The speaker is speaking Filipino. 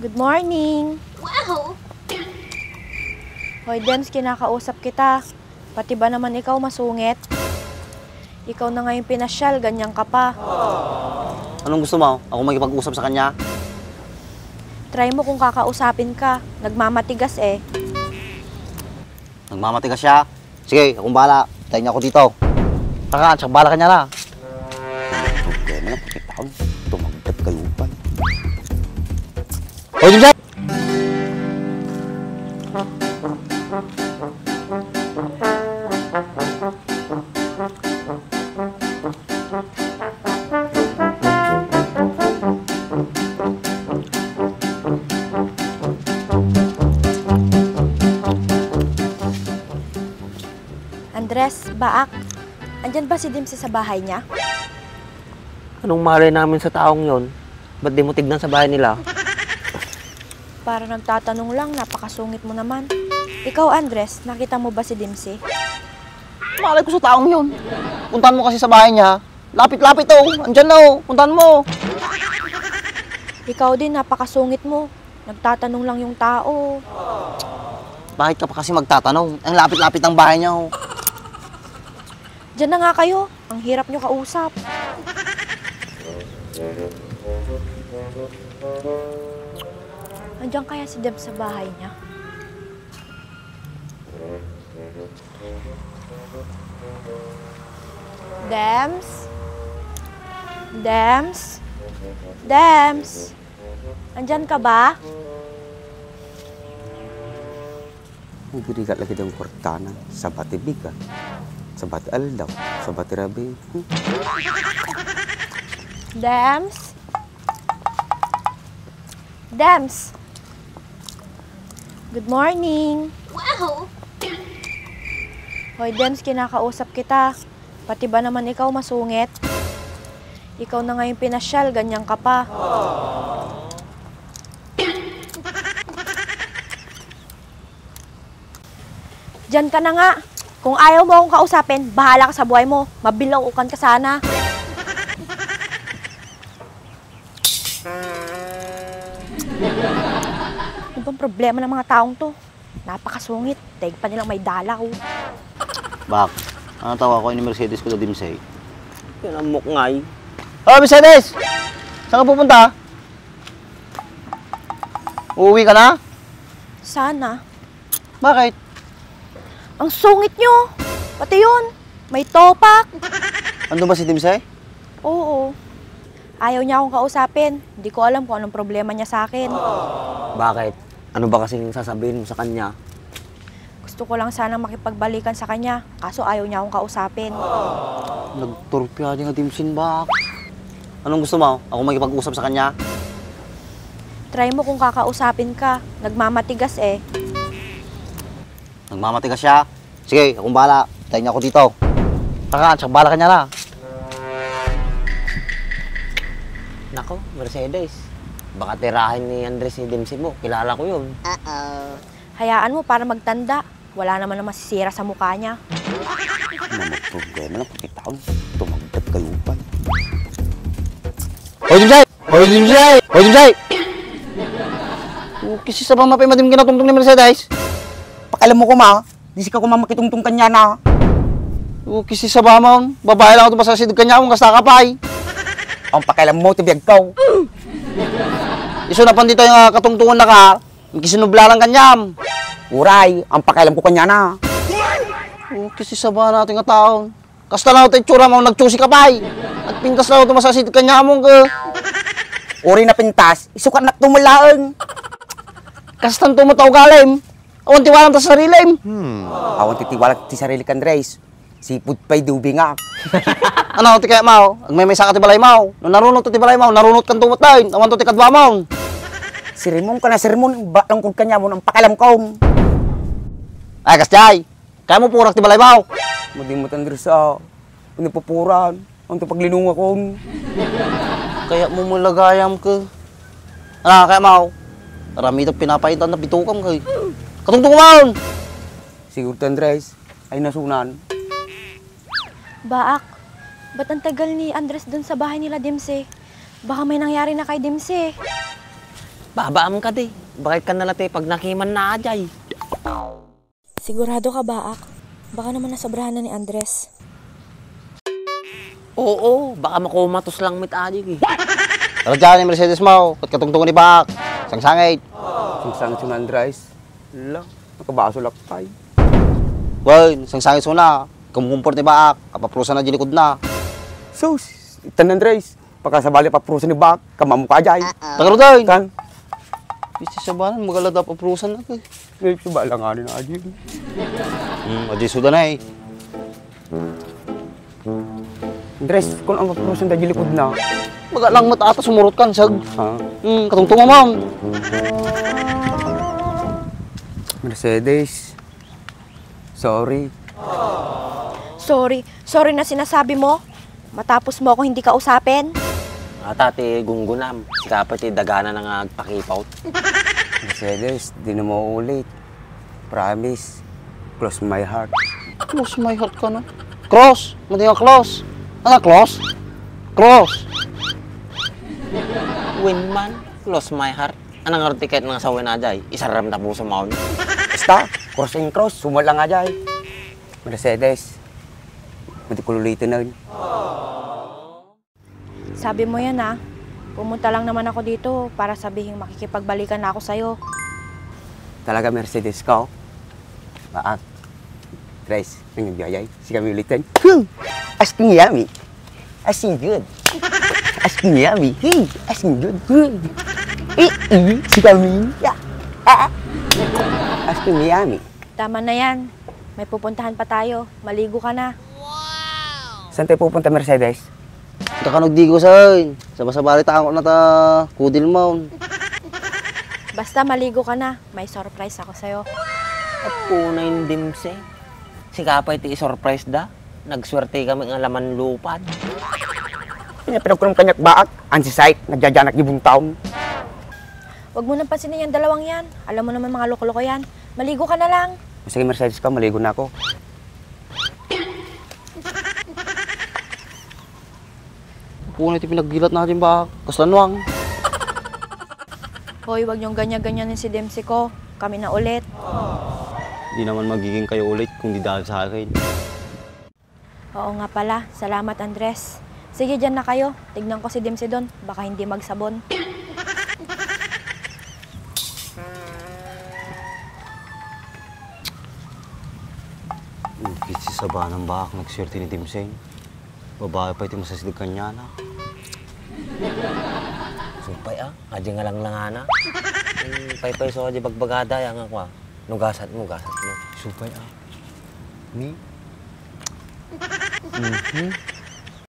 Good morning! Wow! Hoy, Dems, kinakausap kita. Pati ba naman ikaw masungit? Ikaw na nga yung pinasyal, ganyan ka pa. Anong gusto mo? Ako magipag-usap sa kanya? Try mo kung kakausapin ka. Nagmamatigas eh. Nagmamatigas siya? Sige, akong bahala. Tayo niya ako dito. Saka, tsaka bahala ka niya na. Problema na, pakita ko. Tumagdat kayo pa. Hoy, Jimsay! Andres, Baak, andyan ba si Dimsi sa bahay niya? Anong malay namin sa taong yon? Ba't di mo tignan sa bahay nila? Para nagtatanong lang, napakasungit mo naman. Ikaw, Andres, nakita mo ba si Dimsi? Malay ko sa taong yun. Puntahan mo kasi sa bahay niya. Lapit-lapit oh. Andyan na oh. Puntahan mo. Ikaw din, napakasungit mo. Nagtatanong lang yung tao. Bakit ka pa kasi magtatanong? Ang lapit-lapit ng bahay niya oh. Diyan na nga kayo. Ang hirap nyo kausap. Andiyan kaya si Deb sa bahay niya? Dems? Dems? Dems? Andyan ka ba? Birigat lagi ng kortana sa batibiga, sa bati aldaw, sa bati rabi. Dems? Dems? Good morning! Wow! Hoy, Dems, kinakausap kita. Pati ba naman ikaw masungit? Ikaw na nga yung pinasyal, ganyan ka pa. Diyan ka na nga. Kung ayaw mo akong kausapin, bahala ka sa buhay mo. Mabilaukan ka sana. Ano bang problema ng mga taong to? Napakasungit. Daig pa nilang may dalaw. Bak, ano tawag ko? Ini Mercedes ko na Dimsay. Yan ang mukngay. Oh, Mercedes! Saan ka pupunta? Uuwi ka na? Sana. Bakit? Ang sungit nyo. Pati yun. May topak. Ando ba si Dimsay? Oo. Ayaw niya akong kausapin. Hindi ko alam kung anong problema niya sa akin. Bakit? Ano ba kasing sasabihin mo sa kanya? Gusto ko lang sanang makipagbalikan sa kanya. Kaso ayaw niya akong kausapin. Nagturpya din nga Dimsin, Bak. Anong gusto mo? Ako magipag-usap sa kanya? Try mo kung kakausapin ka. Nagmamatigas eh. Nagmamatigas siya? Sige, akong bahala. Tayo niya ako dito. Saka, tsaka bahala ka niya na. Nako, Mercedes. Baka tirahin ni Andres ni Dimsi mo. Kilala ko yun. Hayaan mo para magtanda. Wala naman na masisira sa mukha niya. Problema na, pakita ko. Tumagdat kayo pa. Hoy, Dimsay! Hoy, Dimsay! Hoy, Dimsay! Kasi sa bang mapay madim kinatungtong ni Mercedes? Pakialam mo ko ma, di si ka kumamakitungtong kanya na. Kasi sa bamang, babae lang ito masasid kanya akong kasta kapay. Ang pakialam mo, tibiyag ka. Iso na pan dito yung katungtungan na ka, kisinubla lang kanyam. Uray, ang pakialam ko kanya na. Kasi sa bahan natin nga taon. Kasta na ito yung tsura mo, nagtsusi kapay. At pintas na ito masasid kanya mong ka. Uri na pintas, isukat na tumulaang. Kastan tumataw galim. Awan tiwalang ta sa sarili. Awan titiwala ti sarili kan Race. Sipud pa'y dubi nga. Ano, ti kaya mau? Ang may saka ti balay mau. Nung narunot to ti balay mau, narunot kan tumot tayo. Awan to ti kadwa mau. Sirimon ka na, sirimon. Bakang kung kanya mo, ang pakialam ko. Ay, kasjay. Kaya mo purak ti balay mau. Madimot Andres sa pinapupuran. Ang paglilunga ko. Kaya mo mulagayam ka. Ano, kaya mau? Marami ito pinapaitan na bitukam kay. Katungtong mo! Siguro Andres ay nasunan. Baak, ba't ang tagal ni Andres dun sa bahay nila Dimse? Baka may nangyari na kay Dimse. Babaam ka di. Bakit ka nalate pag nakiman na ajay? Sigurado ka ba, Ak? Baka naman nasobrahan na ni Andres. Oo, baka makumatos lang mit ajay eh. Tara dyan yung Mercedes mo, kat katungtungan ni Bak. Sangsangit. Sangsangit si Andres. Ala, nakabaso lakpay. Well, sangsangit so na. Kumukumport ni Bak, kapaprusan na gilikod na. Sus, itan Andres. Pagkasabali paprusan ni Bak, kamamukha ajay. Tagaro dyan. Kan? Bisa sa banan, magalada paprusan na to. Ngayon sa balanganin na ajay. Adi suda na eh. Andres, kung ang paprusan da gilikod na. Magalang matata sumurot kan, sag. Ha? Katungtungan ma'am. Mercedes. Sorry. Sorry na sinasabi mo. Matapos mo ako hindi ka usapin. Tati gunggunam. Si kapati dagana na nga agpakipaw. Mercedes, di na mo ulit. Promise. Close my heart. Close my heart ka na. Cross! Mati nga close. Ano close? Cross! Winman, close my heart. Anong nga tiket ng asawa na ajay? Isaram na po sa maon. Basta, cross and cross, sumal lang ajay. Mercedes, mati kululitin na rin. Sabi mo yan, ah. Pumunta lang naman ako dito para sabihin makikipagbalikan na ako sa'yo. Talaga Mercedes ka, oh. Baak. Tres, nangyayay. Si kami ulitin. Asking yummy. Asking good. Asking yummy. Asking good. Si kami. Asking yummy. Tama na yan. May pupuntahan pa tayo. Maligo ka na. Saan tayo pupunta, Mercedes? Kakanog di ko sa'yo. Sabasabali tayo na ta. Kudil mo. Basta maligo ka na. May surprise ako sa'yo. Apo na yung dimse. Si kapay ti surprise da. Nagswerte kami ng laman lupad. Pinapinag ko ng kanyak baak. Ansi-site, nagjajanak ibong taon. Huwag mo nang pansinin yung dalawang yan. Alam mo naman mga loko-loko yan. Maligo ka na lang. Sige, Mercedes ka, maligo na ako. Puno ito pinaggilat natin ba? Kaslanwang. Hoy, huwag niyong ganyan-ganyanin si Dempsey ko. Kami na ulit. Di naman magiging kayo ulit kung di dahil sa akin. Oo nga pala. Salamat, Andres. Sige, dyan na kayo. Tignan ko si Dempsey doon. Baka hindi magsabon. Kitsi sa banang bak, nagswerte ni Timseng. Babae pa ito masasilig kanya na. Sumpay aja nga lang langana. Pay-pay so aja bagbagada yang ako Nugasat mo. Supay Ni?